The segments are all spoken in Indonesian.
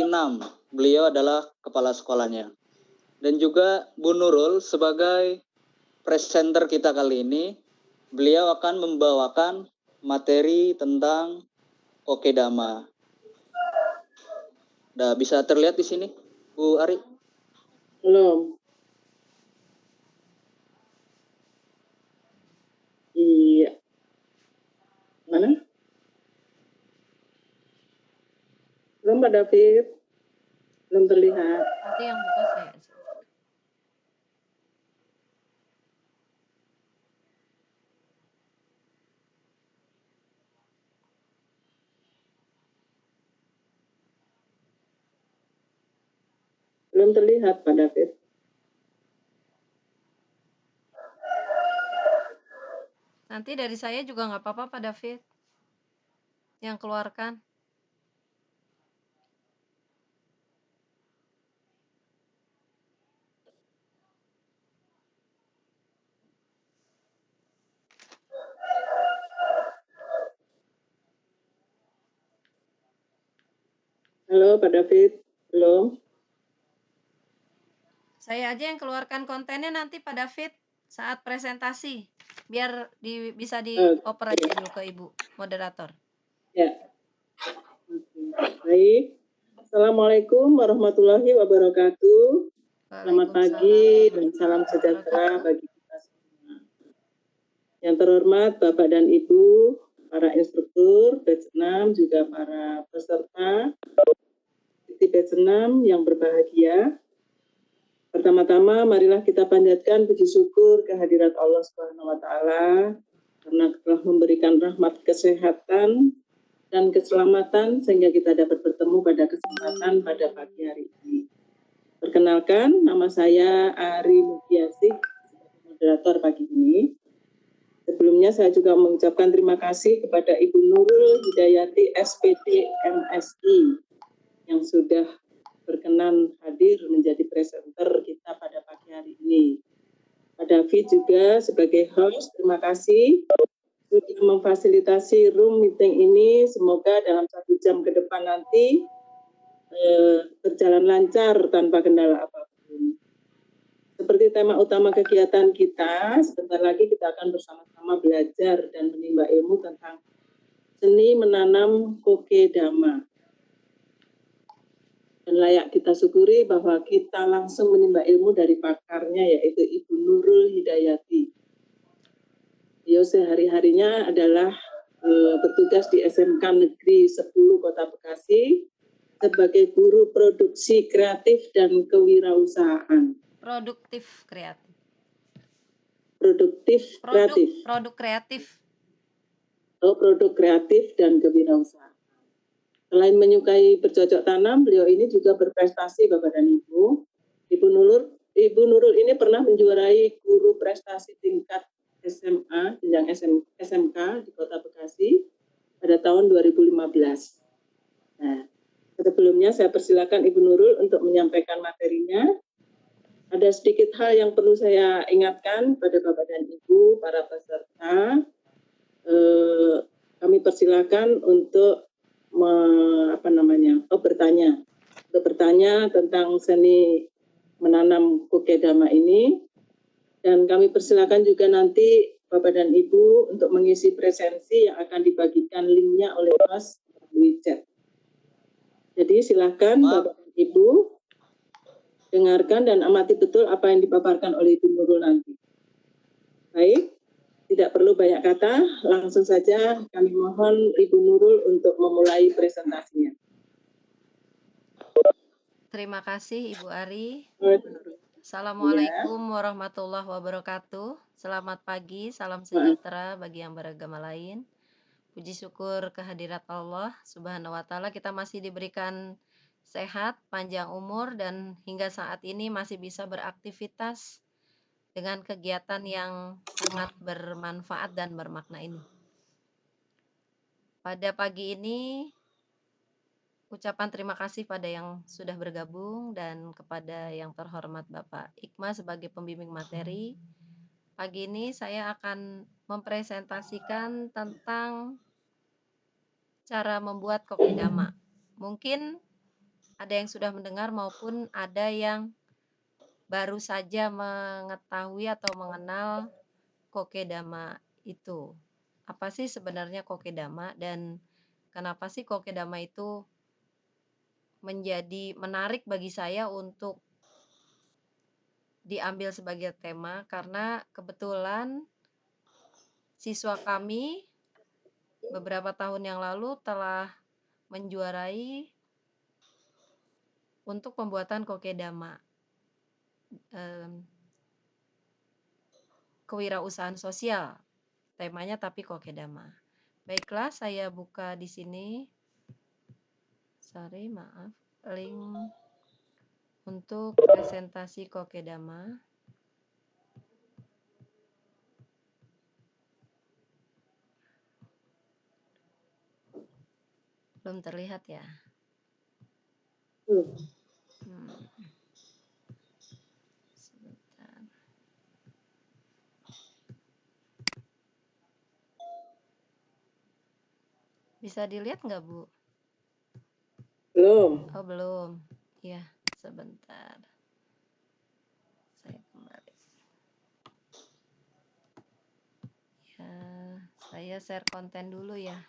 Surinam. Beliau adalah kepala sekolahnya. Dan juga Bu Nurul sebagai presenter kita kali ini, beliau akan membawakan materi tentang Kokedama. Udah bisa terlihat di sini, Bu Ari? Belum. Iya. Mana? Belum, Pak David. Belum terlihat. Nanti yang buka saya. Belum terlihat, Pak David. Nanti dari saya juga nggak apa-apa, Pak David. Yang keluarkan. Halo, Pak David. Belum. Saya aja yang keluarkan kontennya nanti Pak David saat presentasi. Biar bisa dioper aja dulu ke Ibu moderator. Ya. Baik. Assalamualaikum warahmatullahi wabarakatuh. Selamat pagi dan salam sejahtera bagi kita semua. Yang terhormat Bapak dan Ibu, para instruktur batch 6, juga para peserta di batch 6 yang berbahagia. Pertama-tama marilah kita panjatkan puji syukur kehadirat Allah Subhanahu wa taala karena telah memberikan rahmat kesehatan dan keselamatan sehingga kita dapat bertemu pada kesempatan pada pagi hari ini. Perkenalkan, nama saya Ari Mugiasih, moderator pagi ini. Sebelumnya saya juga mengucapkan terima kasih kepada Ibu Nurul Hidayati SPD MSI yang sudah berkenan hadir menjadi presenter kita pada pagi hari ini. Pak David juga sebagai host, terima kasih sudah memfasilitasi room meeting ini. Semoga dalam 1 jam ke depan nanti berjalan lancar tanpa kendala apapun. Seperti tema utama kegiatan kita, sebentar lagi kita akan bersama-sama belajar dan menimba ilmu tentang seni menanam kokedama. Dan layak kita syukuri bahwa kita langsung menimba ilmu dari pakarnya, yaitu Ibu Nurul Hidayati. Beliau sehari-harinya adalah bertugas di SMK Negeri 10 Kota Bekasi sebagai guru produksi kreatif dan kewirausahaan. Produktif kreatif. Produk kreatif. Oh, produk kreatif dan kewirausahaan. Selain menyukai bercocok tanam, beliau ini juga berprestasi, Bapak dan Ibu. Ibu Nurul ini pernah menjuarai guru prestasi tingkat SMA, jenjang SMK di Kota Bekasi pada tahun 2015. Nah, sebelumnya saya persilakan Ibu Nurul untuk menyampaikan materinya. Ada sedikit hal yang perlu saya ingatkan pada Bapak dan Ibu, para peserta. Kami persilakan untuk bertanya tentang seni menanam kokedama ini, dan kami persilakan juga nanti Bapak dan Ibu untuk mengisi presensi yang akan dibagikan linknya oleh Mas melalui chat. Jadi silakan Bapak dan Ibu dengarkan dan amati betul apa yang dipaparkan oleh Ibu Nurul nanti. Baik. Tidak perlu banyak kata, langsung saja kami mohon Ibu Nurul untuk memulai presentasinya. Terima kasih Ibu Ari. Assalamualaikum warahmatullahi wabarakatuh. Selamat pagi, salam sejahtera bagi yang beragama lain. Puji syukur kehadirat Allah Subhanahu wa taala, kita masih diberikan sehat, panjang umur, dan hingga saat ini masih bisa beraktivitas dengan kegiatan yang sangat bermanfaat dan bermakna ini. Pada pagi ini, ucapan terima kasih pada yang sudah bergabung dan kepada yang terhormat Bapak Ikma sebagai pembimbing materi. Pagi ini saya akan mempresentasikan tentang cara membuat kokedama. Mungkin ada yang sudah mendengar maupun ada yang baru saja mengetahui atau mengenal kokedama itu. Apa sih sebenarnya kokedama dan kenapa sih kokedama itu menjadi menarik bagi saya untuk diambil sebagai tema? Karena kebetulan siswa kami beberapa tahun yang lalu telah menjuarai untuk pembuatan kokedama, kewirausahaan sosial, temanya tapi kokedama. Baiklah, saya buka di sini. Maaf, link untuk presentasi kokedama. Belum terlihat ya? Sebentar. Bisa dilihat nggak, Bu? Belum. Oh, belum. Ya, sebentar. Saya kembali. Ya, saya share konten dulu ya.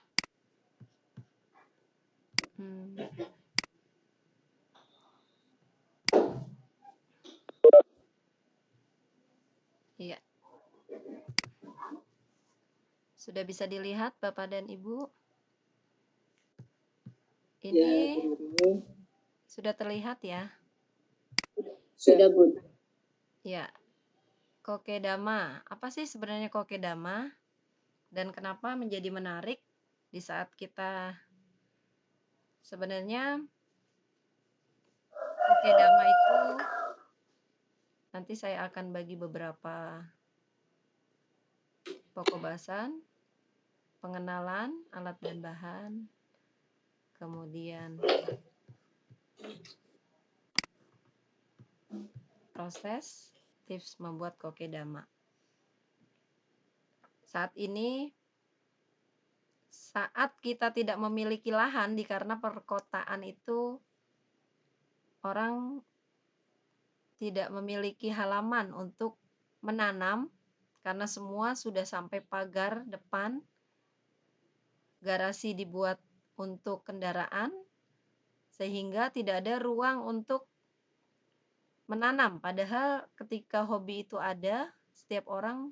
Iya. Sudah bisa dilihat Bapak dan Ibu? Ini Ya, sudah terlihat ya? sudah, Bu. Ya. Kokedama. Apa sih sebenarnya kokedama? Dan kenapa menjadi menarik di saat kita sebenarnya kokedama itu nanti saya akan bagi beberapa pokok bahasan, pengenalan alat dan bahan, kemudian proses, tips membuat kokedama. Saat ini, saat kita tidak memiliki lahan, karena perkotaan itu orang tidak memiliki halaman untuk menanam, karena semua sudah sampai pagar depan, garasi dibuat untuk kendaraan, sehingga tidak ada ruang untuk menanam. Padahal ketika hobi itu ada, setiap orang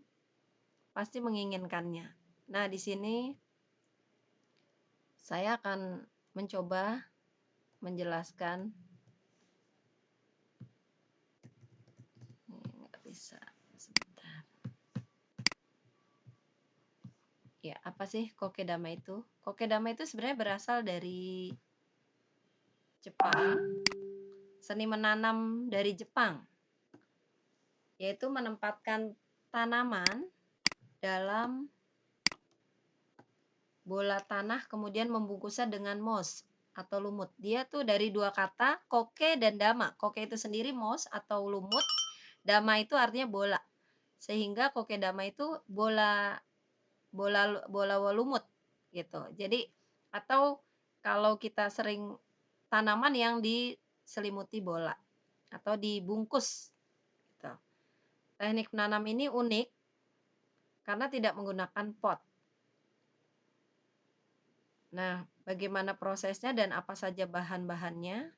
pasti menginginkannya. Nah, di sini saya akan mencoba menjelaskan. Ini nggak bisa, sebentar. Ya, apa sih kokedama itu? Kokedama itu sebenarnya berasal dari Jepang, seni menanam dari Jepang, yaitu menempatkan tanaman dalam bola tanah kemudian membungkusnya dengan moss atau lumut. Dia tuh dari dua kata, koke dan dama. Koke itu sendiri moss atau lumut, dama itu artinya bola. Sehingga kokedama itu bola lumut gitu. Jadi atau kalau kita sering tanaman yang diselimuti bola atau dibungkus gitu. Teknik menanam ini unik karena tidak menggunakan pot. Nah, bagaimana prosesnya dan apa saja bahan-bahannya?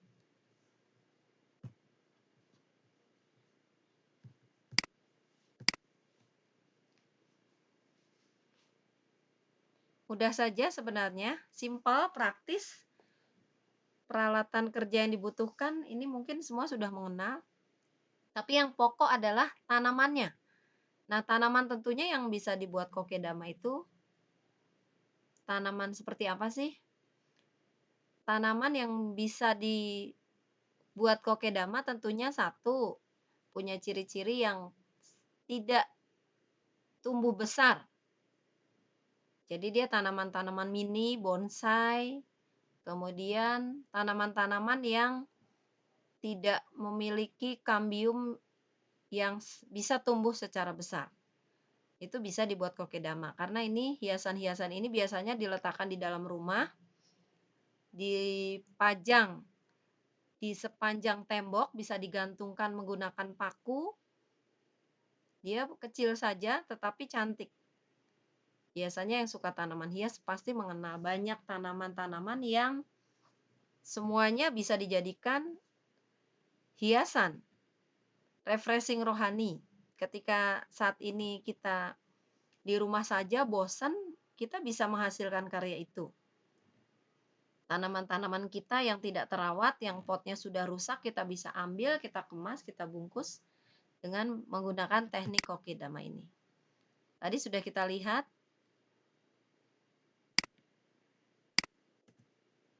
Mudah saja sebenarnya, simpel, praktis. Peralatan kerja yang dibutuhkan ini mungkin semua sudah mengenal. Tapi yang pokok adalah tanamannya. Nah, tanaman tentunya yang bisa dibuat kokedama itu tanaman seperti apa sih? Tanaman yang bisa dibuat kokedama tentunya satu, punya ciri-ciri yang tidak tumbuh besar. Jadi dia tanaman-tanaman mini, bonsai, kemudian tanaman-tanaman yang tidak memiliki kambium yang bisa tumbuh secara besar. Itu bisa dibuat kokedama. Karena ini hiasan-hiasan ini biasanya diletakkan di dalam rumah, dipajang di sepanjang tembok, bisa digantungkan menggunakan paku. Dia kecil saja tetapi cantik. Biasanya yang suka tanaman hias pasti mengenal banyak tanaman-tanaman yang semuanya bisa dijadikan hiasan, refreshing rohani. Ketika saat ini kita di rumah saja bosan, kita bisa menghasilkan karya itu. Tanaman-tanaman kita yang tidak terawat, yang potnya sudah rusak, kita bisa ambil, kita kemas, kita bungkus dengan menggunakan teknik kokedama ini. Tadi sudah kita lihat.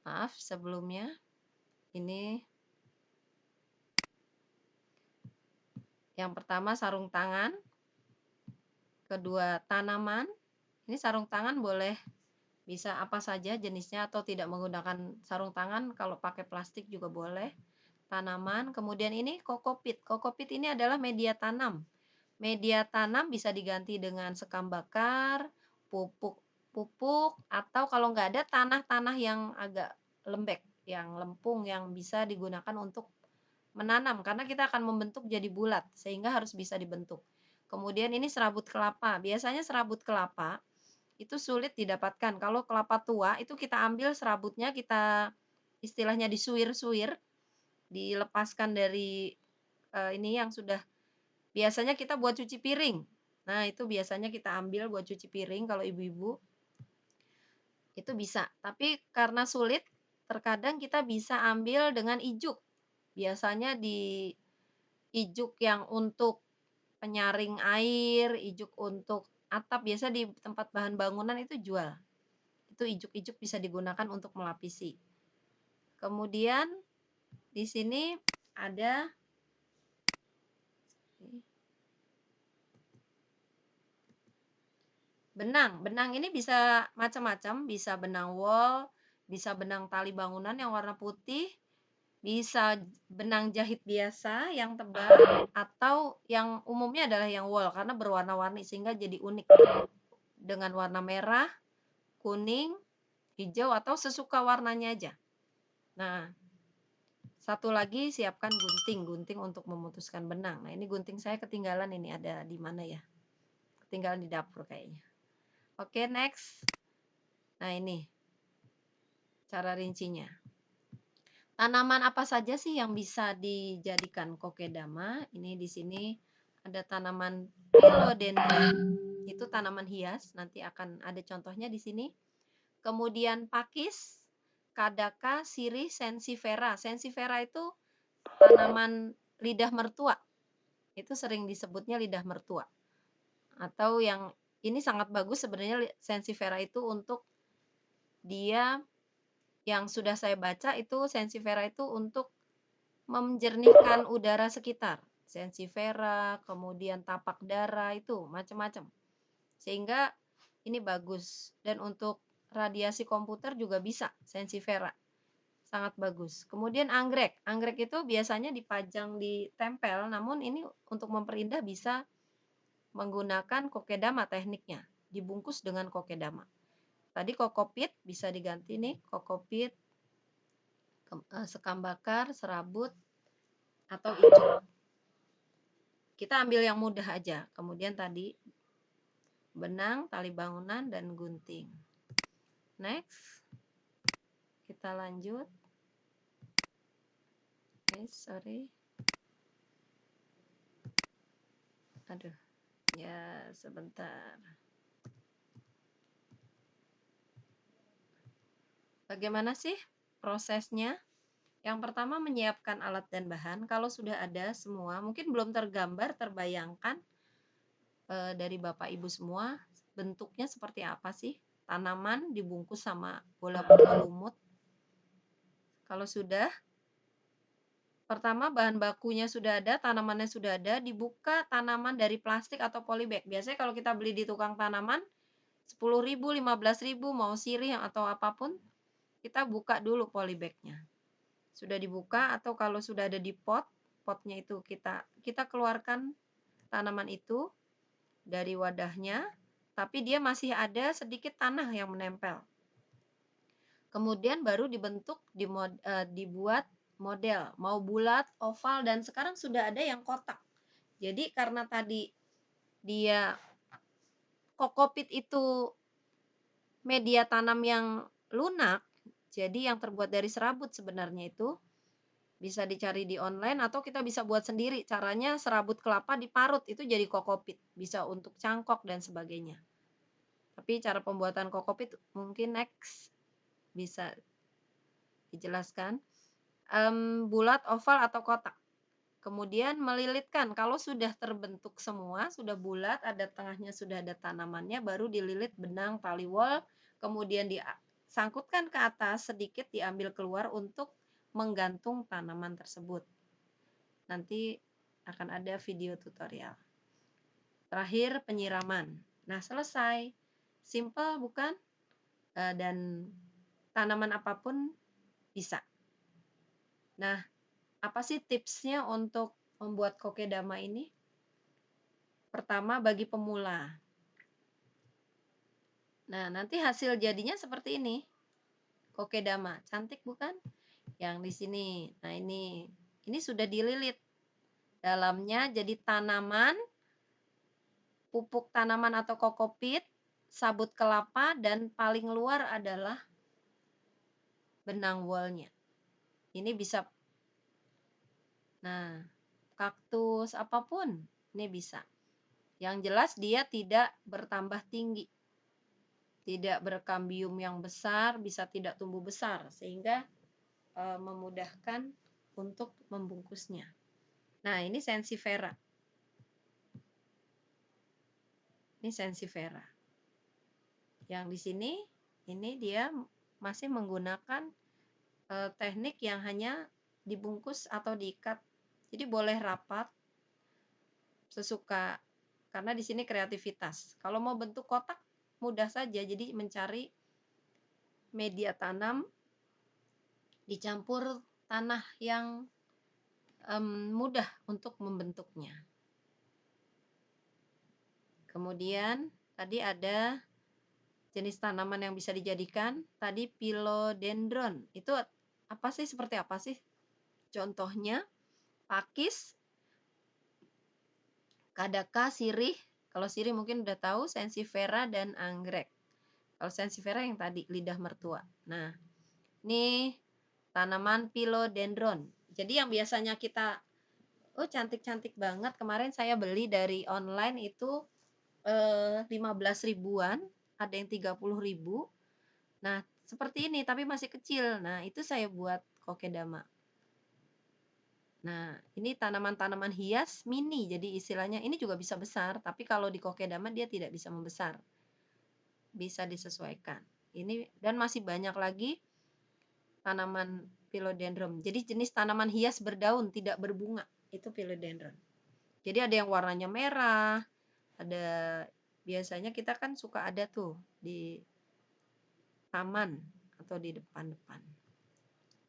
Maaf sebelumnya. Ini yang pertama sarung tangan. Kedua tanaman. Ini sarung tangan boleh bisa apa saja jenisnya atau tidak menggunakan sarung tangan. Kalau pakai plastik juga boleh. Tanaman. Kemudian ini kokopit. Kokopit ini adalah media tanam. Media tanam bisa diganti dengan sekam bakar, pupuk, atau kalau nggak ada tanah-tanah yang agak lembek, yang lempung, yang bisa digunakan untuk menanam. Karena kita akan membentuk jadi bulat, sehingga harus bisa dibentuk. Kemudian ini serabut kelapa. Biasanya serabut kelapa itu sulit didapatkan. Kalau kelapa tua itu kita ambil serabutnya, kita istilahnya disuir-suir, dilepaskan dari ini yang sudah biasanya kita buat cuci piring. Nah, itu biasanya kita ambil buat cuci piring kalau ibu-ibu. Itu bisa. Tapi karena sulit, terkadang kita bisa ambil dengan ijuk. Biasanya di ijuk yang untuk penyaring air, ijuk untuk atap, biasa di tempat bahan bangunan itu jual. Itu ijuk-ijuk bisa digunakan untuk melapisi. Kemudian di sini ada benang. Benang ini bisa macam-macam, bisa benang wol, bisa benang tali bangunan yang warna putih, bisa benang jahit biasa yang tebal, atau yang umumnya adalah yang wol karena berwarna-warni sehingga jadi unik. Dengan warna merah, kuning, hijau, atau sesuka warnanya aja. Nah, satu lagi siapkan gunting untuk memutuskan benang. Nah, ini gunting saya ketinggalan, ini ada di mana ya? Ketinggalan di dapur kayaknya. Oke, next. Nah, ini cara rincinya. Tanaman apa saja sih yang bisa dijadikan kokedama? Ini di sini ada tanaman philodendron. Itu tanaman hias, nanti akan ada contohnya di sini. Kemudian pakis, kadaka, sirih, sensifera. Sensifera itu tanaman lidah mertua. Itu sering disebutnya lidah mertua. Atau yang ini sangat bagus sebenarnya sensifera itu untuk dia yang sudah saya baca itu sensifera itu untuk menjernihkan udara sekitar. Sensifera, kemudian tapak dara itu macam-macam. Sehingga ini bagus dan untuk radiasi komputer juga bisa sensifera. Sangat bagus. Kemudian anggrek. Anggrek itu biasanya dipajang ditempel, namun ini untuk memperindah bisa menggunakan kokedama tekniknya, dibungkus dengan kokedama. Tadi kokopit bisa diganti nih, kokopit, sekam bakar, serabut, atau ijuk. Kita ambil yang mudah aja. Kemudian tadi benang, tali bangunan, dan gunting. Next. Kita lanjut. Sorry. Aduh. Ya, sebentar. Bagaimana sih prosesnya? Yang pertama menyiapkan alat dan bahan. Kalau sudah ada semua, mungkin belum tergambar, terbayangkan dari Bapak Ibu semua, bentuknya seperti apa sih? Tanaman dibungkus sama bola-bola lumut. Kalau sudah, pertama bahan bakunya sudah ada, tanamannya sudah ada, dibuka tanaman dari plastik atau polybag. Biasanya kalau kita beli di tukang tanaman, 10.000, 15.000, mau sirih atau apapun, kita buka dulu polybagnya. Sudah dibuka atau kalau sudah ada di potnya itu kita keluarkan tanaman itu dari wadahnya, tapi dia masih ada sedikit tanah yang menempel. Kemudian baru dibentuk, dibuat model, mau bulat, oval, dan sekarang sudah ada yang kotak. Jadi karena tadi dia kokopit itu media tanam yang lunak, jadi yang terbuat dari serabut sebenarnya itu bisa dicari di online atau kita bisa buat sendiri. Caranya serabut kelapa diparut itu jadi kokopit, bisa untuk cangkok dan sebagainya. Tapi cara pembuatan kokopit mungkin next bisa dijelaskan. Bulat, oval, atau kotak. Kemudian melilitkan, kalau sudah terbentuk semua, sudah bulat, ada tengahnya sudah ada tanamannya, baru dililit benang tali wol, kemudian disangkutkan ke atas, sedikit diambil keluar untuk menggantung tanaman tersebut. Nanti akan ada video tutorial. Terakhir, penyiraman. Nah, selesai. Simple bukan? Dan tanaman apapun bisa. Nah, apa sih tipsnya untuk membuat kokedama ini? Pertama, bagi pemula. Nah, nanti hasil jadinya seperti ini. Kokedama, cantik bukan? Yang di sini. Nah, ini sudah dililit. Dalamnya jadi tanaman, pupuk tanaman atau kokopit, sabut kelapa, dan paling luar adalah benang wolnya. Ini bisa, nah, kaktus, apapun, ini bisa. Yang jelas dia tidak bertambah tinggi, tidak berkambium yang besar, bisa tidak tumbuh besar, sehingga memudahkan untuk membungkusnya. Nah, ini Sansevieria. Ini Sansevieria. Yang di sini, ini dia masih menggunakan teknik yang hanya dibungkus atau diikat. Jadi boleh rapat, sesuka, karena di sini kreativitas. Kalau mau bentuk kotak, mudah saja. Jadi mencari media tanam, dicampur tanah yang mudah untuk membentuknya. Kemudian tadi ada jenis tanaman yang bisa dijadikan. Tadi philodendron. Itu apa sih? Seperti apa sih? Contohnya pakis, kadaka, sirih. Kalau sirih mungkin udah tahu, Sansevieria dan anggrek. Kalau Sansevieria yang tadi lidah mertua. Nah, ini tanaman philodendron. Jadi yang biasanya kita, oh cantik-cantik banget, kemarin saya beli dari online itu 15 ribuan, ada yang 30 ribu. Nah, seperti ini tapi masih kecil. Nah, itu saya buat kokedama. Nah, ini tanaman-tanaman hias mini, jadi istilahnya ini juga bisa besar, tapi kalau di kokedama dia tidak bisa membesar. Bisa disesuaikan. Ini dan masih banyak lagi tanaman philodendron. Jadi jenis tanaman hias berdaun, tidak berbunga, itu philodendron. Jadi ada yang warnanya merah, ada, biasanya kita kan suka ada tuh di taman atau di depan-depan.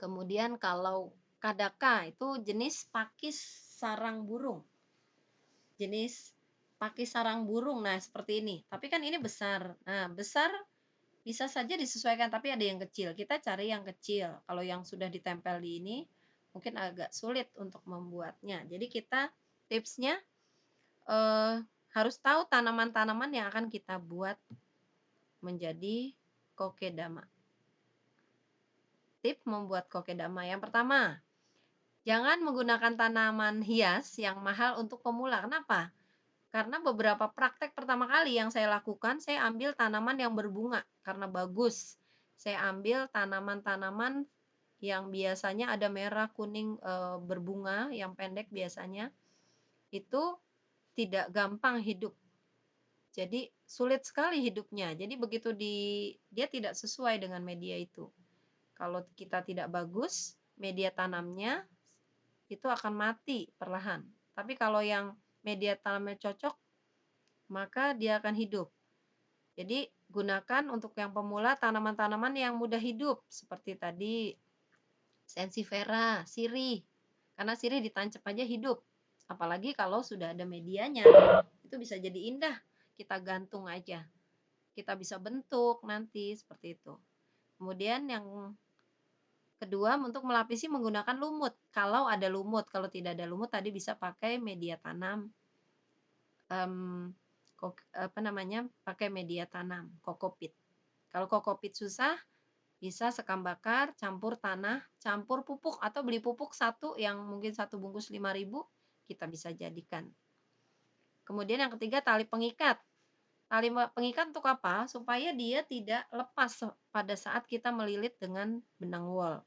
Kemudian kalau kadaka itu jenis pakis sarang burung. Jenis pakis sarang burung, nah seperti ini. Tapi kan ini besar. Nah, besar bisa saja disesuaikan, tapi ada yang kecil. Kita cari yang kecil. Kalau yang sudah ditempel di ini, mungkin agak sulit untuk membuatnya. Jadi kita tipsnya harus tahu tanaman-tanaman yang akan kita buat menjadi kokedama. Tip membuat kokedama. Yang pertama, jangan menggunakan tanaman hias yang mahal untuk pemula. Kenapa? Karena beberapa praktek pertama kali yang saya lakukan, saya ambil tanaman yang berbunga karena bagus. Saya ambil tanaman-tanaman yang biasanya ada merah, kuning, berbunga, yang pendek biasanya. Itu tidak gampang hidup. Jadi sulit sekali hidupnya. Jadi begitu dia tidak sesuai dengan media itu. Kalau kita tidak bagus, media tanamnya itu akan mati perlahan. Tapi kalau yang media tanamnya cocok, maka dia akan hidup. Jadi gunakan untuk yang pemula tanaman-tanaman yang mudah hidup. Seperti tadi Sansevieria, sirih. Karena sirih ditancap aja hidup. Apalagi kalau sudah ada medianya, itu bisa jadi indah. Kita gantung aja. Kita bisa bentuk nanti seperti itu. Kemudian yang Kedua, untuk melapisi menggunakan lumut. Kalau ada lumut, kalau tidak ada lumut tadi bisa pakai media tanam. Pakai media tanam, kokopit. Kalau kokopit susah, bisa sekam bakar, campur tanah, campur pupuk, atau beli pupuk satu yang mungkin satu bungkus 5.000, kita bisa jadikan. Kemudian yang ketiga, tali pengikat. Tali pengikat untuk apa? Supaya dia tidak lepas pada saat kita melilit dengan benang wol.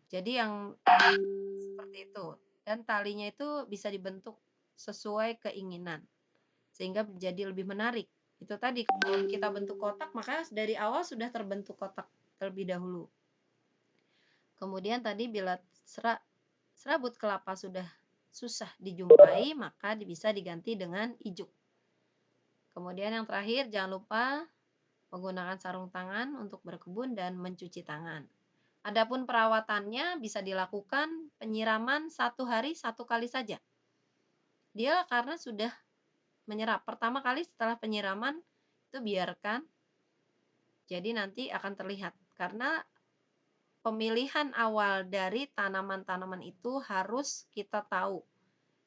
Jadi yang seperti itu. Dan talinya itu bisa dibentuk sesuai keinginan. Sehingga jadi lebih menarik. Itu tadi, kalau kita bentuk kotak, maka dari awal sudah terbentuk kotak terlebih dahulu. Kemudian tadi bila serabut kelapa sudah susah dijumpai, maka bisa diganti dengan ijuk. Kemudian yang terakhir, jangan lupa menggunakan sarung tangan untuk berkebun dan mencuci tangan. Adapun perawatannya bisa dilakukan penyiraman 1 hari 1 kali saja. Dia karena sudah menyerap. Pertama kali setelah penyiraman itu biarkan. Jadi nanti akan terlihat. Karena pemilihan awal dari tanaman-tanaman itu harus kita tahu.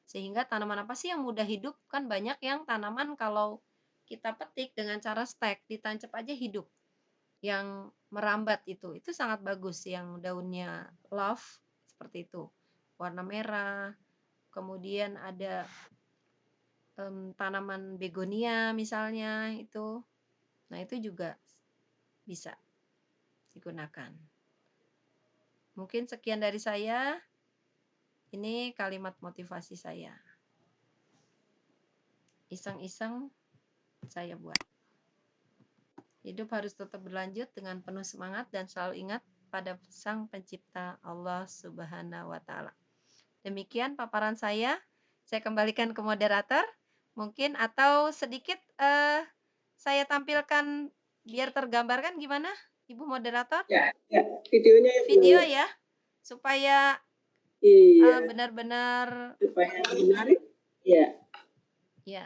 Sehingga tanaman apa sih yang mudah hidup? Kan banyak yang tanaman kalau kita petik dengan cara stek, ditancap aja hidup. Yang merambat itu sangat bagus. Yang daunnya love seperti itu. Warna merah. Kemudian ada tanaman begonia misalnya itu. Nah, itu juga bisa digunakan. Mungkin sekian dari saya. Ini kalimat motivasi saya. Iseng-iseng saya buat. Hidup harus tetap berlanjut dengan penuh semangat dan selalu ingat pada Sang Pencipta Allah Subhanahu wa Ta'ala. Demikian paparan saya. Saya kembalikan ke moderator. Mungkin atau sedikit saya tampilkan biar tergambarkan gimana, Ibu moderator? Ya, videonya ya, Bu. Video ya, supaya Iya. Benar-benar Supaya menarik. Ya. Ya,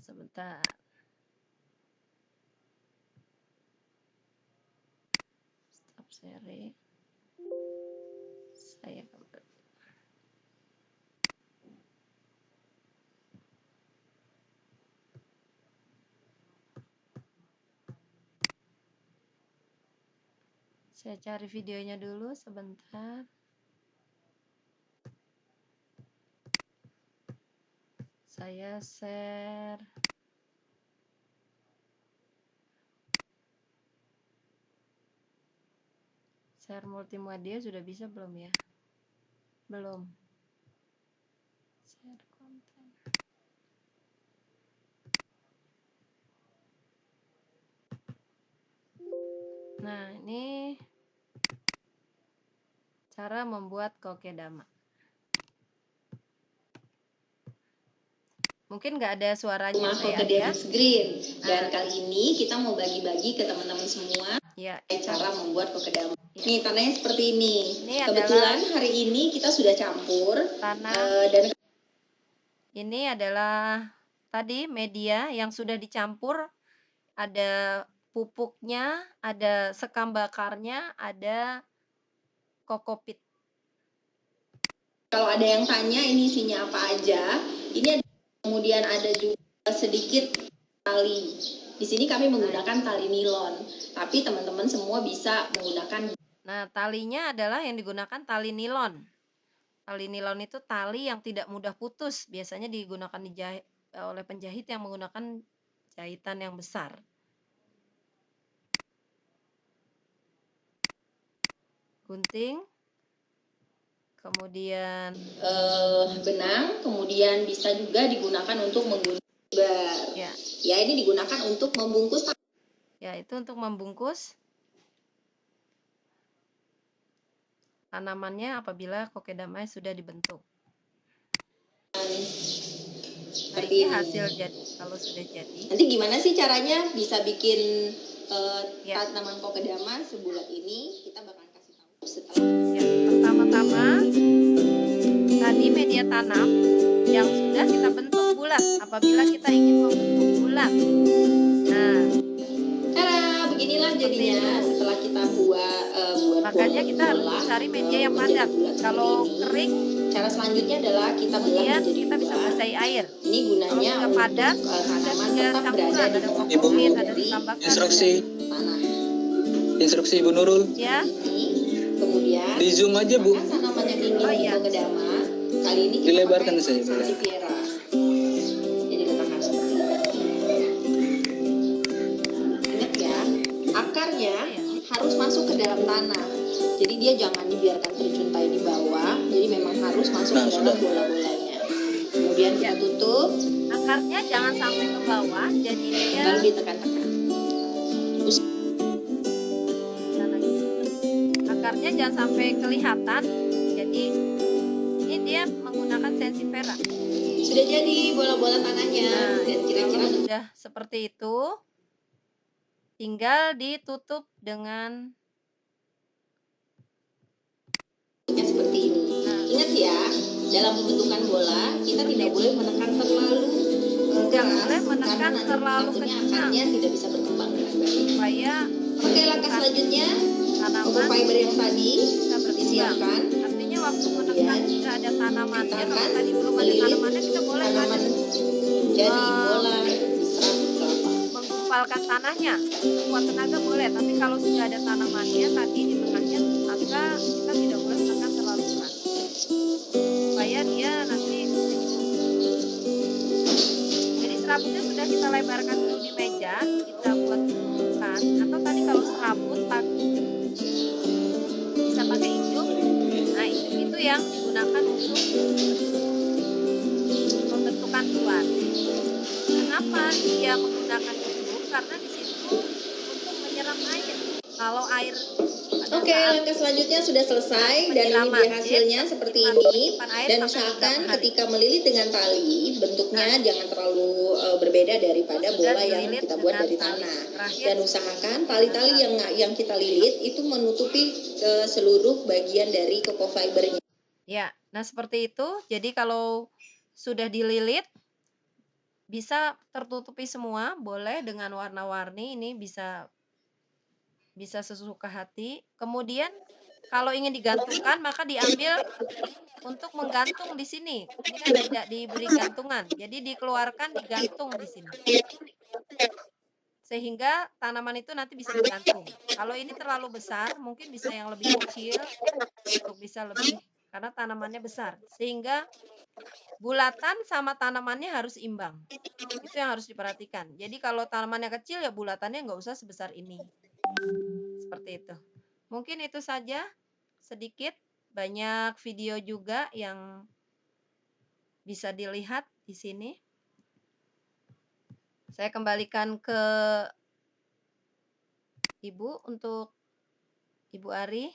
sebentar. Stop sharing. Saya kembali. Saya cari videonya dulu sebentar. Saya share. Share multimedia sudah bisa belum ya? Belum. Share konten. Nah, ini cara membuat kokedama. Mungkin nggak ada suaranya saya ya. Green. Dan kali ini kita mau bagi-bagi ke teman-teman semua ya, cara membuat kokedama. Ya. Nih tanahnya seperti ini. Kebetulan hari ini kita sudah campur tanah. Dan ini adalah tadi media yang sudah dicampur. Ada pupuknya, ada sekam bakarnya, ada kokopit. Kalau ada yang tanya ini isinya apa aja, ini ada, kemudian ada juga sedikit tali. Di sini kami menggunakan tali nilon, tapi teman-teman semua bisa menggunakan. Nah, talinya adalah yang digunakan tali nilon. Tali nilon itu tali yang tidak mudah putus. Biasanya digunakan oleh penjahit yang menggunakan jahitan yang besar. Gunting. Kemudian benang, kemudian bisa juga digunakan untuk menggunting. Ya, ini digunakan untuk membungkus. Ya, itu untuk membungkus tanamannya apabila kokedama sudah dibentuk. Nah, ini hasil jadi kalau sudah jadi. Nanti gimana sih caranya bisa bikin tanaman kokedama sebulat ini? Kita bakal kasih tahu setelah. Ya, pertama-tama tadi media tanam yang sudah kita bentuk bulat. Apabila kita ingin membentuk bulat, nah, beginilah jadinya setelah kita buat Makanya kita harus bola mencari media yang padat. Kalau kering, cara selanjutnya adalah kita belah kemudian menjadi kita bisa dua. basahi air. Ini Kalau gunanya sudah untuk padat, tanaman tiga tetap berada campuran, di ada bawah kokomit, ada dari ditambahkan Instruksi, tanah. instruksi Ibu Nurul. ya. Ini kemudian Di zoom aja Bu. maka tanaman yang ingin Oh, iya. untuk kedama kali ini kita Dilebarkan pakai saja, Bu. Sansevieria. Jadi letakkan seperti ini. Ingat ya, akarnya Iya. harus masuk ke dalam tanah. Jadi dia jangan dibiarkan terjuntai di bawah. Jadi memang harus masuk Nah, ke dalam sudah. bola-bolanya. Kemudian kita tutup, Akarnya jangan sampai ke bawah, jadi dia lalu ditekan-tekan. akarnya jangan sampai kelihatan. Jadi ini dia menggunakan Sansevieria. Sudah jadi bola-bola tanahnya. Nah, Dan kira-kira kalau sudah seperti itu, tinggal ditutup dengan bentuknya seperti ini. Ingat ya, dalam pembentukan bola kita tidak boleh menekan terlalu Tidak keras, boleh menekan karena nanti terlalu takutnya kencang. akarnya tidak bisa berkembang dengan baik. supaya Oke, langkah selanjutnya tanaman fiber yang tadi bisa berkembang. disiapkan. Artinya waktu menekan sudah ada tanamannya, kalau Akan tadi belum ada melilit tanamannya kita boleh tanaman jadi bola serabut kelapa. menggumpalkan tanahnya. Sekuat tenaga boleh, tapi kalau sudah ada tanamannya tadi di tengahnya, maka kita tidak boleh menekan terlalu keras. Supaya dia nanti jadi serabutnya sudah kita lebarkan dulu di meja, kita buat tumpukan, atau tadi kalau serabut bisa pakai ijuk. Nah, ijuk itu yang digunakan untuk pembentukan luar. Kenapa dia menggunakan ijuk? Karena di situ untuk menyerap air. Kalau air pada Oke, saat langkah selanjutnya sudah selesai dan ini penyiraman, dia hasilnya jadi seperti menyimpan ini. air Dan sampai usahakan beberapa hari. ketika melilit dengan tali, bentuknya jangan terlalu berbeda daripada Sudah bola yang dililit kita buat dengan dari tali. tanah. Terakhir, Dan usahakan tali-tali yang kita lilit itu menutupi seluruh bagian dari coco fibernya. ya, nah seperti itu. Jadi kalau sudah dililit, bisa tertutupi semua, boleh dengan warna-warni, ini bisa sesuka hati. Kemudian kalau ingin digantungkan, maka diambil untuk menggantung di sini. Ini kan tidak diberi gantungan, jadi dikeluarkan digantung di sini. Sehingga tanaman itu nanti bisa digantung. Kalau ini terlalu besar, mungkin bisa yang lebih kecil untuk bisa lebih, karena tanamannya besar. Sehingga bulatan sama tanamannya harus imbang. Itu yang harus diperhatikan. Jadi kalau tanamannya kecil, ya bulatannya nggak usah sebesar ini. Seperti itu. Mungkin itu saja sedikit. Banyak video juga yang bisa dilihat di sini. Saya kembalikan ke Ibu untuk Ibu Ari.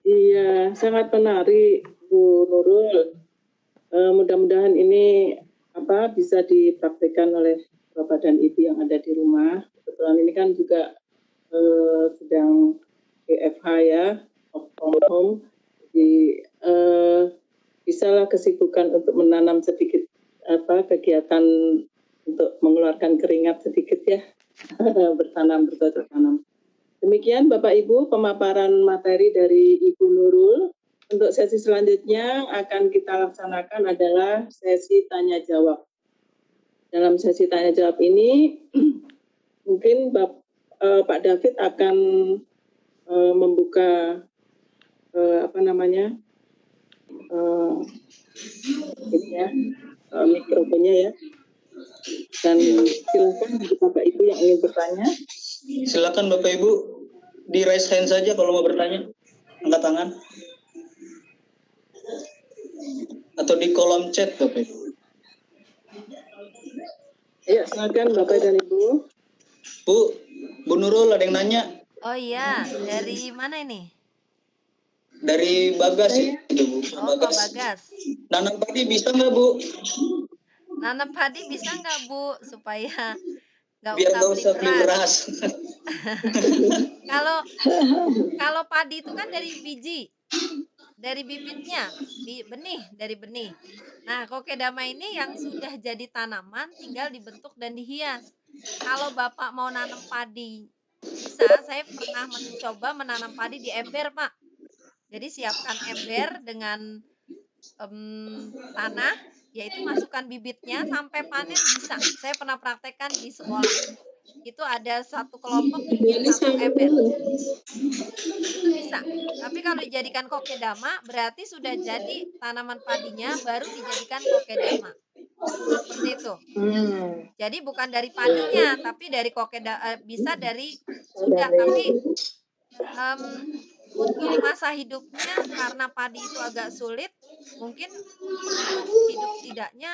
Iya, sangat menarik Bu Nurul. Mudah-mudahan ini bisa dipraktikkan oleh Bapak dan Ibu yang ada di rumah. Kebetulan ini kan juga sedang WFH ya, work from home. Jadi bisalah kesibukan untuk menanam sedikit kegiatan untuk mengeluarkan keringat sedikit ya, bercocok tanam. Demikian Bapak Ibu pemaparan materi dari Ibu Nurul. Untuk sesi selanjutnya akan kita laksanakan adalah sesi tanya jawab. Dalam sesi tanya jawab ini mungkin Pak David akan membuka ini ya, mikrofonnya ya. Dan silakan bagi Bapak Ibu yang ingin bertanya. Silakan Bapak Ibu di raise hand saja kalau mau bertanya, angkat tangan. Atau di kolom chat Bapak Ibu. Ya, silakan Bapak dan Ibu. Bu Nurul ada yang nanya. Oh iya, dari mana ini? Dari Bagas itu Bu. Oh, Pak Bagas. Nanam padi bisa nggak Bu? Nanam padi bisa nggak Bu? Supaya Biar nggak usah beli beras. Kalau padi itu kan dari biji, dari bibitnya, dari benih. Nah, kokedama ini yang sudah jadi tanaman tinggal dibentuk dan dihias. kalau Bapak mau nanam padi, bisa. Saya pernah mencoba menanam padi di ember, Pak. Jadi siapkan ember dengan tanah, yaitu masukkan bibitnya sampai panen bisa. Saya pernah praktekkan di sekolah. Itu ada satu kelompok bikin satu ember. Itu bisa. Tapi kalau dijadikan kokedama, berarti sudah jadi tanaman padinya, baru dijadikan kokedama. Seperti itu. Jadi bukan dari padinya, tapi dari bisa dari sudah. Tapi untuk masa hidupnya, karena padi itu agak sulit, mungkin untuk hidup tidaknya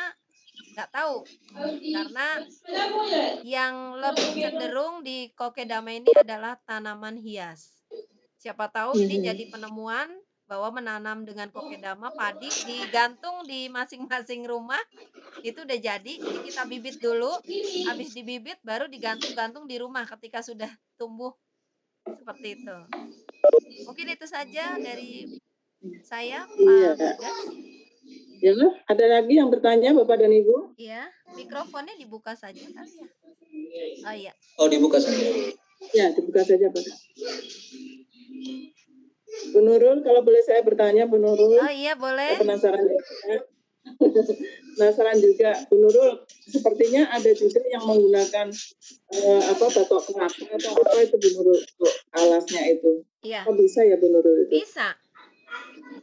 nggak tahu. Karena yang lebih cenderung di kokedama ini adalah tanaman hias. Siapa tahu ini jadi penemuan bahwa menanam dengan kokedama padi digantung di masing-masing rumah itu udah jadi. Jadi kita bibit dulu, habis dibibit baru digantung-gantung di rumah ketika sudah tumbuh seperti itu. Mungkin itu saja dari saya, Pak Bagas. Ya, ada lagi yang bertanya Bapak dan Ibu? Iya, mikrofonnya dibuka saja kali ya. Oh iya. Oh, dibuka saja. Ya, dibuka saja, Pak. Bu Nurul, kalau boleh saya bertanya, Bu Nurul. Oh iya, boleh. Saya penasaran juga. Penasaran juga, Bu Nurul. Sepertinya ada juga yang menggunakan batok kelapa atau apa itu, Bu Nurul, untuk alasnya itu. Iya. Oh, bisa ya, Bu Nurul itu? Bisa.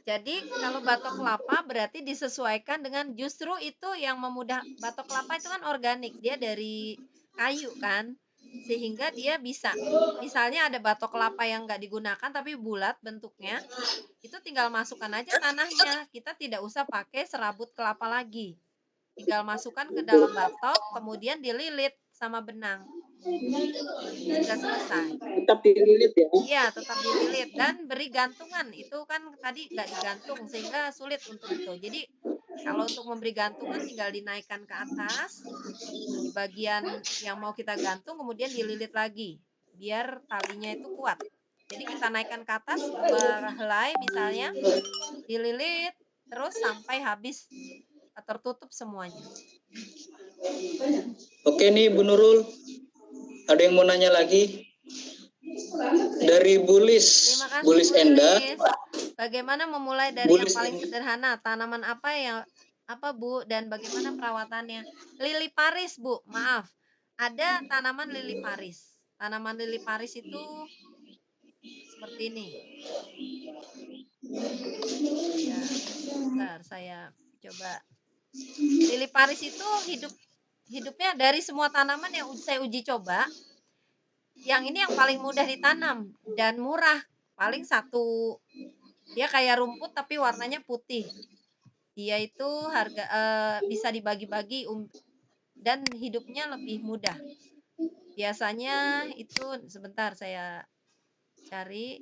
Jadi kalau batok kelapa berarti disesuaikan dengan, justru itu yang memudah. Batok kelapa itu kan organik, dia dari kayu kan, sehingga dia bisa, misalnya ada batok kelapa yang nggak digunakan tapi bulat bentuknya, itu tinggal masukkan aja tanahnya, kita tidak usah pakai serabut kelapa lagi, tinggal masukkan ke dalam batok, kemudian dililit sama benang, sudah selesai. Tetap dililit ya? Iya, tetap dililit dan beri gantungan. Itu kan tadi nggak digantung sehingga sulit untuk itu. Jadi kalau untuk memberi gantungan tinggal dinaikkan ke atas di bagian yang mau kita gantung, kemudian dililit lagi biar talinya itu kuat. Jadi kita naikkan ke atas 2 helai misalnya, dililit terus sampai habis tertutup semuanya. Oke nih Bu Nurul, ada yang mau nanya lagi? Dari Bulis, Terima kasih, Bulis Enda. Bagaimana memulai dari yang paling sederhana? Tanaman apa Bu, dan bagaimana perawatannya? Lili Paris, Bu, maaf. Ada tanaman lili Paris. Tanaman lili Paris itu seperti ini. Ya, bentar saya coba. Lili Paris itu hidupnya dari semua tanaman yang saya uji coba, yang ini yang paling mudah ditanam dan murah. Paling satu, dia kayak rumput tapi warnanya putih. Dia itu harga bisa dibagi-bagi dan hidupnya lebih mudah. Biasanya itu, sebentar saya cari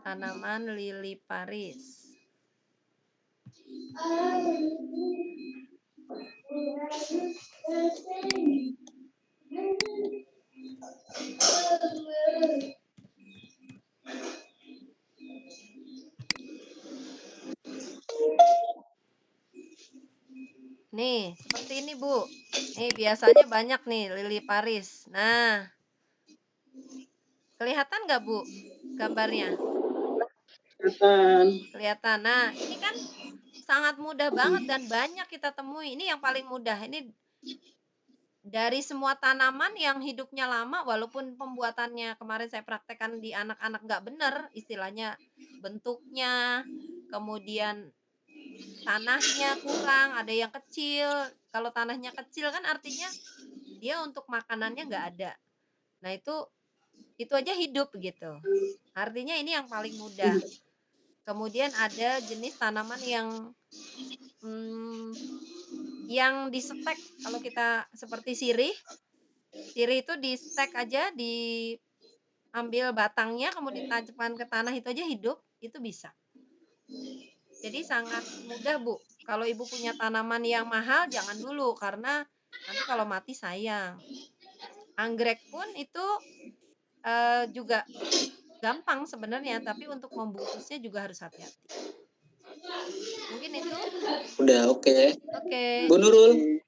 tanaman lili Paris. Nih, seperti ini Bu. Nih, biasanya banyak nih lili Paris. Nah, kelihatan nggak Bu gambarnya? Kelihatan. Nah, ini kan sangat mudah banget dan banyak kita temui. Ini yang paling mudah. Ini dari semua tanaman yang hidupnya lama, walaupun pembuatannya kemarin saya praktekkan di anak-anak nggak benar, istilahnya bentuknya, kemudian tanahnya kurang, ada yang kecil. Kalau tanahnya kecil kan artinya dia untuk makanannya nggak ada. Nah itu aja hidup gitu. Artinya ini yang paling mudah. Kemudian ada jenis tanaman yang di-stek. Kalau kita seperti sirih itu di-stek aja, diambil batangnya kemudian ditancapkan ke tanah, itu aja hidup, itu bisa. Jadi sangat mudah Bu. Kalau Ibu punya tanaman yang mahal jangan dulu, karena nanti kalau mati sayang. Anggrek pun itu juga gampang sebenarnya, tapi untuk membungkusnya juga harus hati-hati. Mungkin itu. Udah, oke. Oke. Bu Nurul,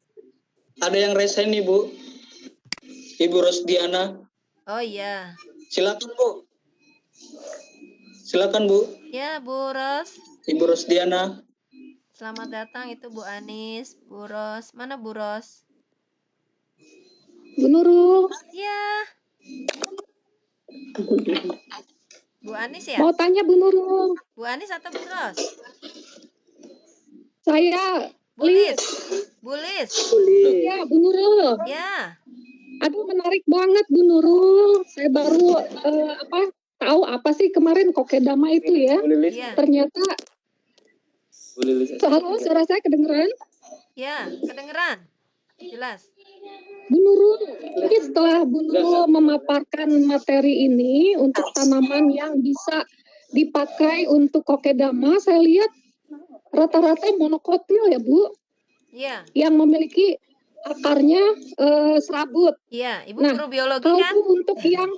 ada yang resen nih Bu. Ibu Rosdiana. Oh iya. Silakan Bu. Silakan Bu. Ya, Bu Ros. Ibu Rosdiana. Selamat datang, itu Bu Anis, Bu Ros. Mana Bu Ros? Bu Nurul. Ya. Bu Anis ya? Mau tanya Bu Nurul. Bu Anis atau Bu Ros? Saya Bu Lis. Lis. Bu Lis. Ya, Bu Nurul. Ya. Aduh, menarik banget Bu Nurul. Saya baru tahu apa sih kemarin kokedama itu ya. Ya. Ternyata halo, suara saya kedengeran? Ya, kedengeran. Jelas. Bu Nurul, ini setelah Bu Nurul memaparkan materi ini untuk tanaman yang bisa dipakai untuk kokedama, saya lihat rata-rata monokotil ya Bu, Iya. yang memiliki akarnya serabut. Iya, Ibu Nah, guru biologi kalau kan? untuk yang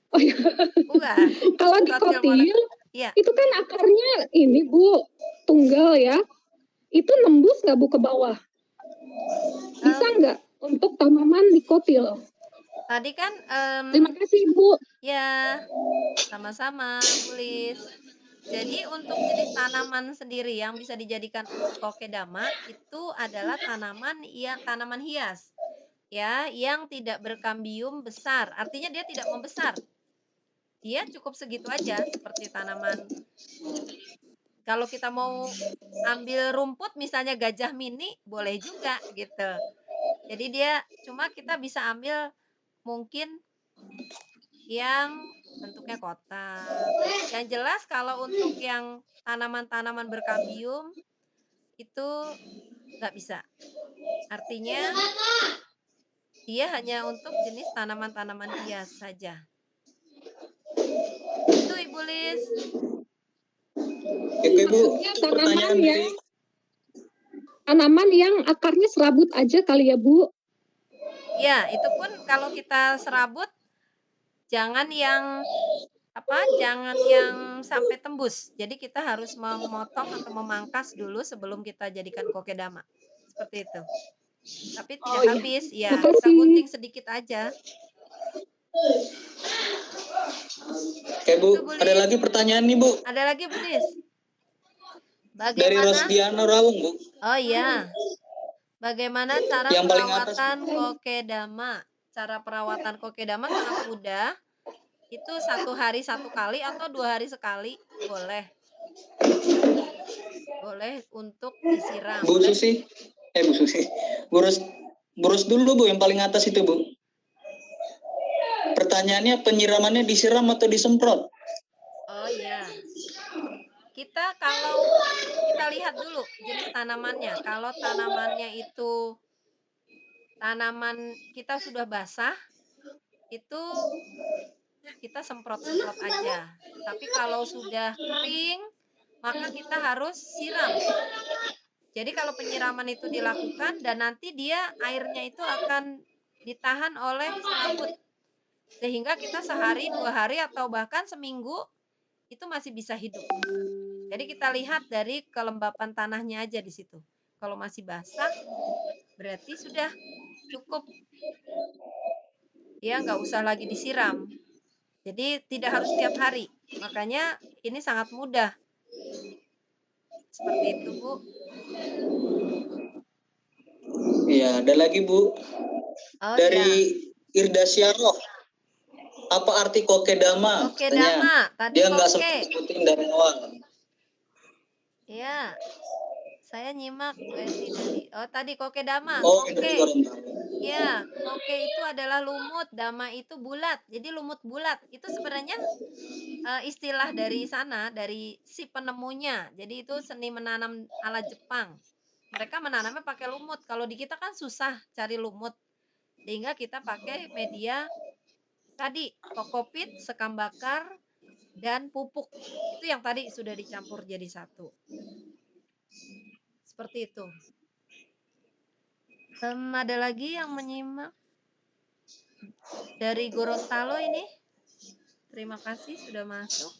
Bukan. kalau di Kotil kotil Iya. itu kan akarnya ini Bu, tunggal ya. Itu nembus nggak Bu ke bawah? Bisa nggak untuk tanaman di kotil? Tadi kan Terima kasih Bu. ya, sama-sama, Bu Lis. Jadi untuk jenis tanaman sendiri yang bisa dijadikan untuk kokedama itu adalah tanaman hias. Ya, yang tidak berkambium besar. Artinya dia tidak membesar. Dia cukup segitu aja seperti tanaman. Kalau kita mau ambil rumput misalnya gajah mini boleh juga gitu. Jadi dia cuma kita bisa ambil mungkin yang bentuknya kotak. Yang jelas kalau untuk yang tanaman-tanaman berkambium itu nggak bisa. Artinya dia hanya untuk jenis tanaman-tanaman hias saja. Itu Ibu Lis. Oke Bu, tanaman yang akarnya serabut aja kali ya Bu. Ya, itu pun kalau kita serabut jangan yang sampai tembus. Jadi kita harus memotong atau memangkas dulu sebelum kita jadikan kokedama. Seperti itu. Tapi tidak habis, ya kita gunting sedikit aja. Oke Bu, ada lagi pertanyaan nih Bu. Ada lagi Bu Lis. Dari Rosdiana Rawung Bu. Oh iya. Bagaimana cara yang perawatan kokedama? Cara perawatan kokedama sangat mudah. Itu 1 hari 1 kali atau 2 hari sekali boleh. Boleh untuk disiram. Bu Susi. Bu Susi. Burus dulu Bu yang paling atas itu Bu. Pertanyaannya penyiramannya disiram atau disemprot? Oh iya. Kalau kita lihat dulu jenis tanamannya. Kalau tanamannya itu tanaman kita sudah basah, itu kita semprot-semprot aja. Tapi kalau sudah kering, maka kita harus siram. Jadi kalau penyiraman itu dilakukan dan nanti dia airnya itu akan ditahan oleh serabut. Sehingga kita sehari, 2 hari atau bahkan seminggu itu masih bisa hidup. Jadi kita lihat dari kelembapan tanahnya aja di situ. Kalau masih basah, berarti sudah cukup. Ya, nggak usah lagi disiram. Jadi tidak harus setiap hari. Makanya ini sangat mudah. Seperti itu, Bu. Iya, ada lagi Bu. Dari Irda Syarok. Apa arti kokedama? Kokedama, tadi dia nggak sebutin dari awal. Iya, saya nyimak dari. Oh, tadi kokedama. Koke. Ya, koke itu adalah lumut, dama itu bulat. Jadi lumut bulat itu sebenarnya istilah dari sana, dari si penemunya. Jadi itu seni menanam ala Jepang. Mereka menanamnya pakai lumut. Kalau di kita kan susah cari lumut. Sehingga kita pakai media tadi, kokopit, sekam bakar, dan pupuk. Itu yang tadi sudah dicampur jadi satu. Seperti itu. Ada lagi yang menyimak dari Gorontalo ini. Terima kasih sudah masuk.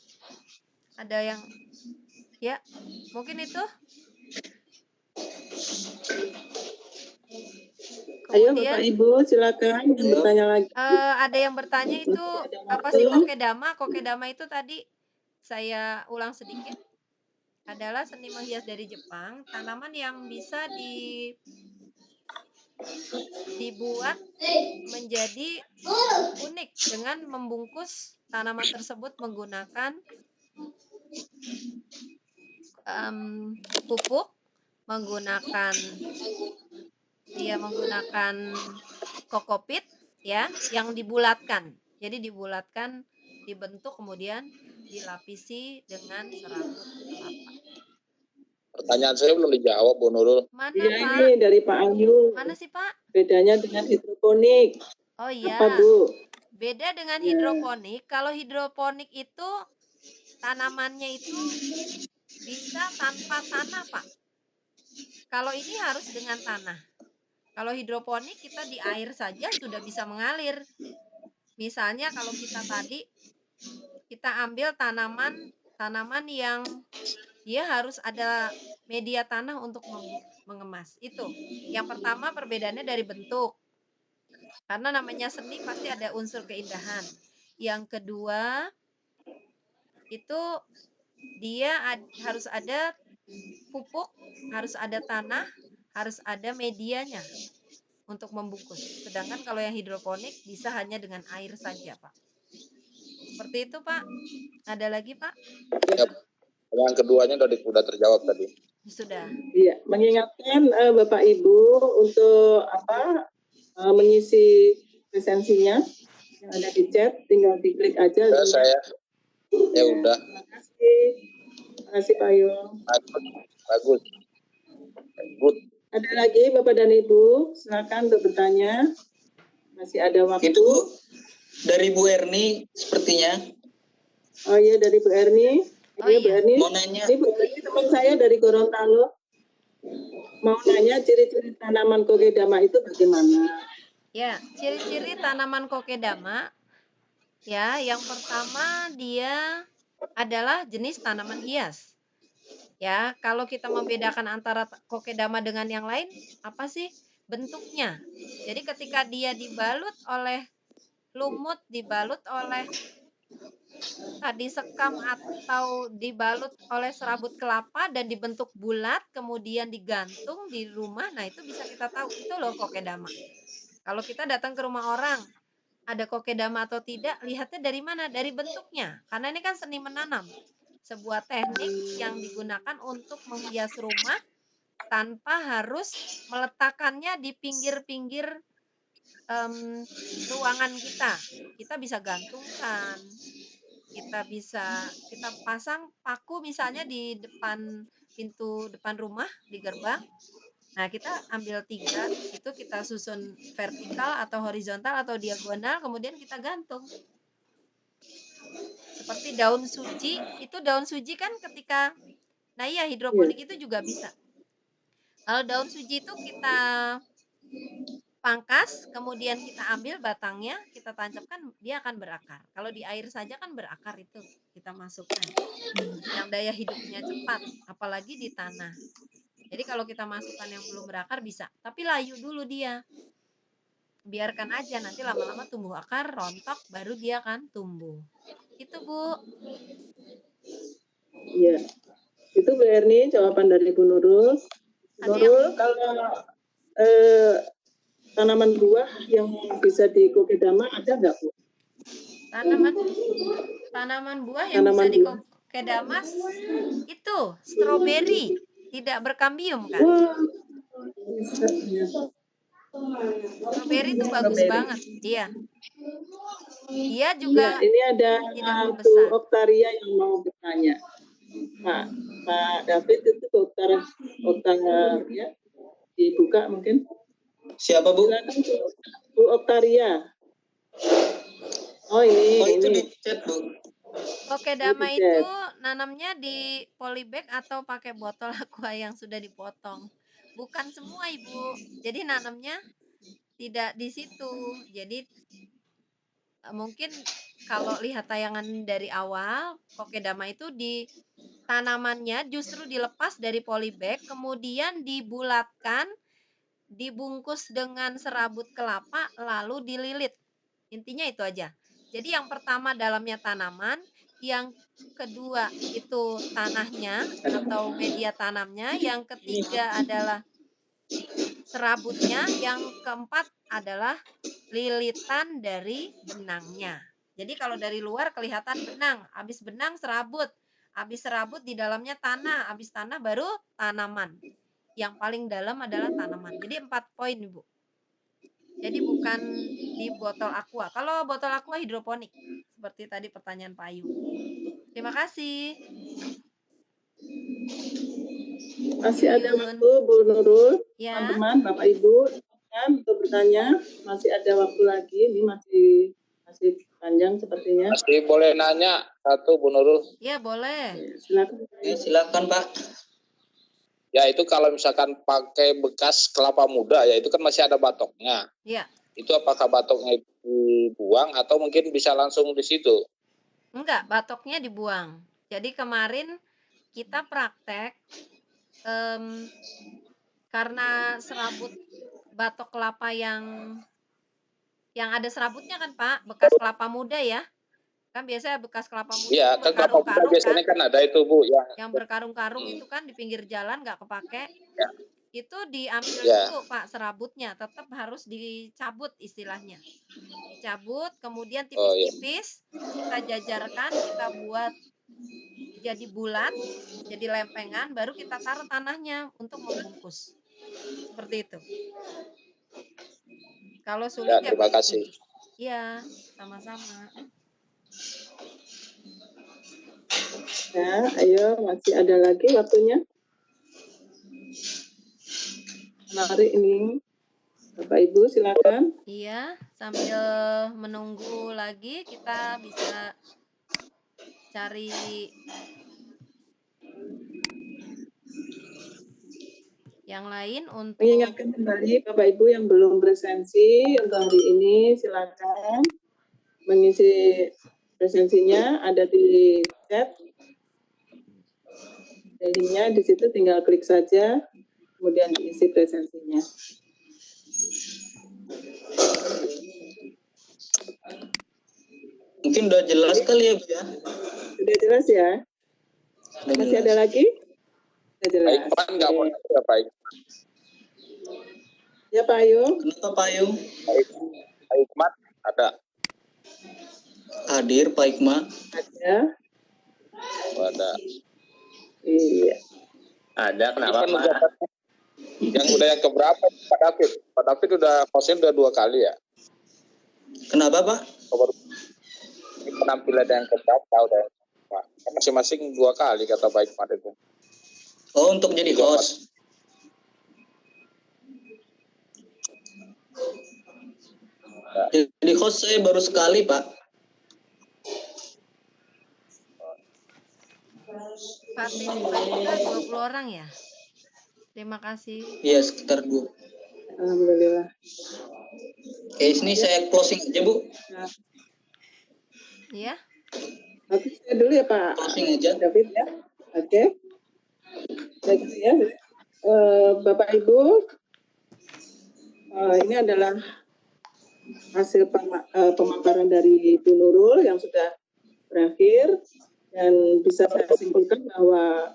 Ada yang ya, mungkin itu. Ayo Kemudian Bapak Ibu silakan yang bertanya lagi. ada yang bertanya itu Ada apa sih waktu. kokedama? Kokedama itu tadi saya ulang sedikit, adalah seni menghias dari Jepang, tanaman yang bisa dibuat menjadi unik dengan membungkus tanaman tersebut menggunakan pupuk, menggunakan kokopit ya, yang dibulatkan. Jadi dibulatkan, dibentuk, kemudian dilapisi dengan serabut kelapa. Pertanyaan saya belum dijawab, Bu Nurul. Mana Iya, Pak? ini dari Pak Ayu. Mana sih Pak? Bedanya dengan hidroponik. Oh iya. Apa Bu? Beda dengan Ya. hidroponik. Kalau hidroponik itu tanamannya itu bisa tanpa tanah Pak. Kalau ini harus dengan tanah. Kalau hidroponik kita di air saja sudah bisa mengalir. Misalnya kalau kita tadi kita ambil tanaman yang dia harus ada media tanah untuk mengemas. Itu. Yang pertama perbedaannya dari bentuk. Karena namanya seni pasti ada unsur keindahan. Yang kedua itu dia harus ada pupuk, harus ada tanah, harus ada medianya untuk membungkus. Sedangkan kalau yang hidroponik bisa hanya dengan air saja, Pak. Seperti itu, Pak. Ada lagi, Pak? Ya, yang keduanya sudah terjawab tadi. Sudah. Iya, mengingatkan Bapak Ibu untuk mengisi presensinya yang ada di chat, tinggal diklik aja. Ya, ya udah. Terima kasih Pak Yung. Bagus. Good. Ada lagi Bapak dan Ibu, silakan untuk bertanya. Masih ada waktu. Itu dari Bu Erni sepertinya. Oh iya, dari Bu Erni. Oh iya, iya. Bu Erni. Mau nanya. Ini Bu Erni teman saya dari Gorontalo. Mau nanya ciri-ciri tanaman kokedama itu bagaimana? Ya, ciri-ciri tanaman kokedama. Ya, yang pertama dia adalah jenis tanaman hias. Ya, kalau kita membedakan antara kokedama dengan yang lain, apa sih bentuknya? Jadi ketika dia dibalut oleh lumut, dibalut oleh tadi sekam atau dibalut oleh serabut kelapa dan dibentuk bulat, kemudian digantung di rumah, nah itu bisa kita tahu itu loh kokedama. Kalau kita datang ke rumah orang, ada kokedama atau tidak, lihatnya dari mana? Dari bentuknya. Karena ini kan seni menanam. Sebuah teknik yang digunakan untuk menghias rumah tanpa harus meletakkannya di pinggir-pinggir ruangan kita. Kita bisa gantungkan, kita pasang paku misalnya di depan pintu depan rumah, di gerbang. Nah, kita ambil 3, itu kita susun vertikal atau horizontal atau diagonal, kemudian kita gantung. Seperti daun suji, itu daun suji kan ketika, nah iya hidroponik itu juga bisa. Kalau daun suji itu kita pangkas, kemudian kita ambil batangnya, kita tancapkan, dia akan berakar. Kalau di air saja kan berakar itu, kita masukkan. Yang daya hidupnya cepat, apalagi di tanah. Jadi kalau kita masukkan yang belum berakar bisa, tapi layu dulu dia. Biarkan aja, nanti lama-lama tumbuh akar, rontok, baru dia akan tumbuh. Itu Bu. Iya. Itu Bu Erni, jawaban dari Bu Nurul. Nurul, kalau tanaman buah yang bisa di kokedama ada nggak Bu? Tanaman buah yang bisa di kokedama itu stroberi, tidak berkambium kan? Stroberi itu bagus banget, iya. Dia juga. Ya, ini ada Bu Oktaria yang mau bertanya. Pak David itu Oktaria dibuka mungkin. Siapa Bu? Silakan Bu Oktaria. Oh ini. Oh itu di chat Bu. Kokedama itu nanamnya di polybag atau pakai botol aqua yang sudah dipotong. Bukan semua Ibu. Jadi nanamnya tidak di situ. Jadi mungkin kalau lihat tayangan dari awal, kokedama itu di tanamannya justru dilepas dari polybag, kemudian dibulatkan, dibungkus dengan serabut kelapa lalu dililit. Intinya itu aja. Jadi yang pertama dalamnya tanaman, yang kedua itu tanahnya atau media tanamnya, yang ketiga adalah serabutnya, yang keempat adalah lilitan dari benangnya. Jadi kalau dari luar kelihatan benang, habis benang serabut, habis serabut di dalamnya tanah, habis tanah baru tanaman. Yang paling dalam adalah tanaman. Jadi 4 poin, Ibu. Jadi bukan di botol aqua. Kalau botol aqua hidroponik, seperti tadi pertanyaan Pak Ayu. Terima kasih. Masih ada waktu, Bu Nurul. Ya. Teman-teman, Bapak Ibu, untuk bertanya masih ada waktu lagi. Ini masih panjang sepertinya. Masih boleh nanya satu, Bu Nurul? Ya, boleh. Silakan. Ya, silakan Pak. Ya, itu kalau misalkan pakai bekas kelapa muda, ya itu kan masih ada batoknya. Iya. Itu apakah batoknya dibuang atau mungkin bisa langsung di situ? Enggak, batoknya dibuang. Jadi kemarin kita praktek karena serabut batok kelapa yang ada serabutnya kan Pak, bekas kelapa muda ya. Kan biasanya bekas kelapa muda Iya, kan kelapa muda biasanya kan ada itu Bu. Yang berkarung-karung itu kan di pinggir jalan nggak kepake. Ya. Itu diambil dulu Pak serabutnya, tetap harus dicabut istilahnya. Dicabut, kemudian tipis-tipis, kita jajarkan, kita buat jadi bulat, jadi lempengan, baru kita taruh tanahnya untuk membungkus. Seperti itu. Kalau sulit ya terima kasih. Iya, sama-sama. Ya, ayo masih ada lagi waktunya. Mari ini, Bapak Ibu silakan. Iya, sambil menunggu lagi kita bisa cari yang lain untuk mengingatkan kembali Bapak Ibu yang belum presensi untuk hari ini silakan mengisi presensinya, ada di chat. Linknya di situ tinggal klik saja, kemudian diisi presensinya. Mungkin udah jelas kali ya Bu ya? Sudah jelas ya? Masih ada lagi? Sudah jelas. Pak Iqbal nggak mau ya Pak Iqbal? Ya Pak Ayu. Kenapa Pak Ayu? Pak Iqbal ada. Hadir Pak Iqbal. Ada. Ada. Iya. Ada, kenapa Pak? Yang udah yang keberapa Pak David? Pak David udah posting udah 2 kali ya? Kenapa Pak? Ini penampilan yang keberapa udah Pak? Masing-masing 2 kali kata Pak Iqbal itu. Oh, untuk jadi host. Jadi host saya baru sekali Pak. Partisipasi 20 orang ya? Terima kasih. Iya, sekitar 2. Alhamdulillah. Oke, ini saya closing aja Bu. Iya. Nanti saya dulu ya Pak. Closing aja. David ya. Oke. Baik ya. Bapak Ibu, ini adalah hasil pemaparan dari Bu Nurul yang sudah berakhir, dan bisa saya simpulkan bahwa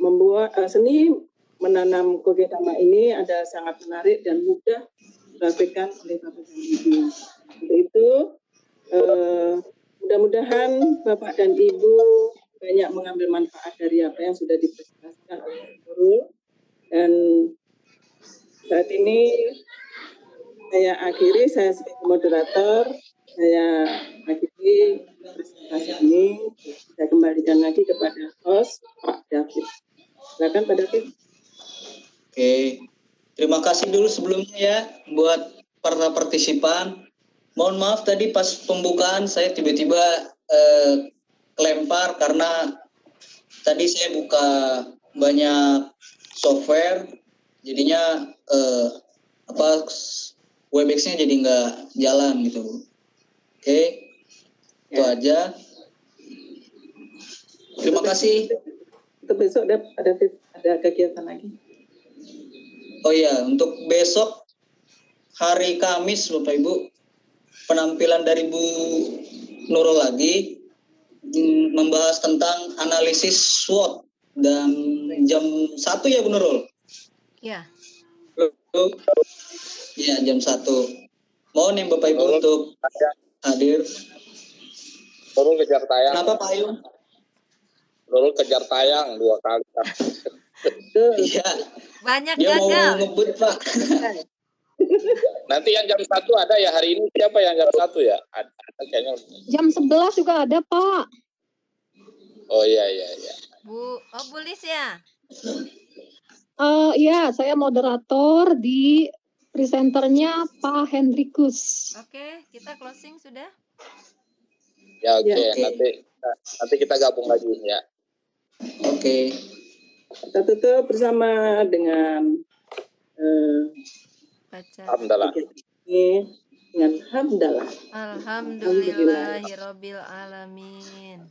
membuat seni menanam kokedama ini ada sangat menarik dan mudah dilakukan oleh Bapak dan Ibu. Untuk itu mudah-mudahan Bapak dan Ibu banyak mengambil manfaat dari apa yang sudah dipresentasikan oleh Nurul. Dan saat ini saya akhiri, saya sebagai moderator, saya akhiri presentasi ini. Saya kembalikan lagi kepada host Pak David. Silakan Pak David. Oke, terima kasih dulu sebelumnya ya buat para partisipan. Mohon maaf tadi pas pembukaan saya tiba-tiba kelempar karena tadi saya buka banyak software, jadinya Webex-nya jadi nggak jalan gitu. Oke, itu aja. Terima kasih. Untuk besok ada kegiatan lagi. Oh iya, untuk besok hari Kamis Bapak Ibu, penampilan dari Bu Nurul lagi membahas tentang analisis SWOT dan jam 1 ya Bu Nurul? Ya. Ya, jam 1. Mohon nih Bapak Ibu untuk hadir. Nurul kejar tayang. Kenapa Pak Ayu? Nurul kejar tayang 2 kali. Iya. Banyak Dia mau gagal. ngebut Pak. Nanti yang jam 1 ada ya hari ini, siapa yang jam 1 ya? Ada kayaknya. Jam 11 juga ada, Pak. Oh iya. Bu Lis ya. Iya, saya moderator di presenternya Pak Hendrikus. Oke, kita closing sudah. Ya oke. Ya. Nanti kita gabung lagi ya. Oke. Kita tutup bersama dengan Baca. Alhamdulillah. ini dengan hamdalah. Alhamdulillahirabbil alamin.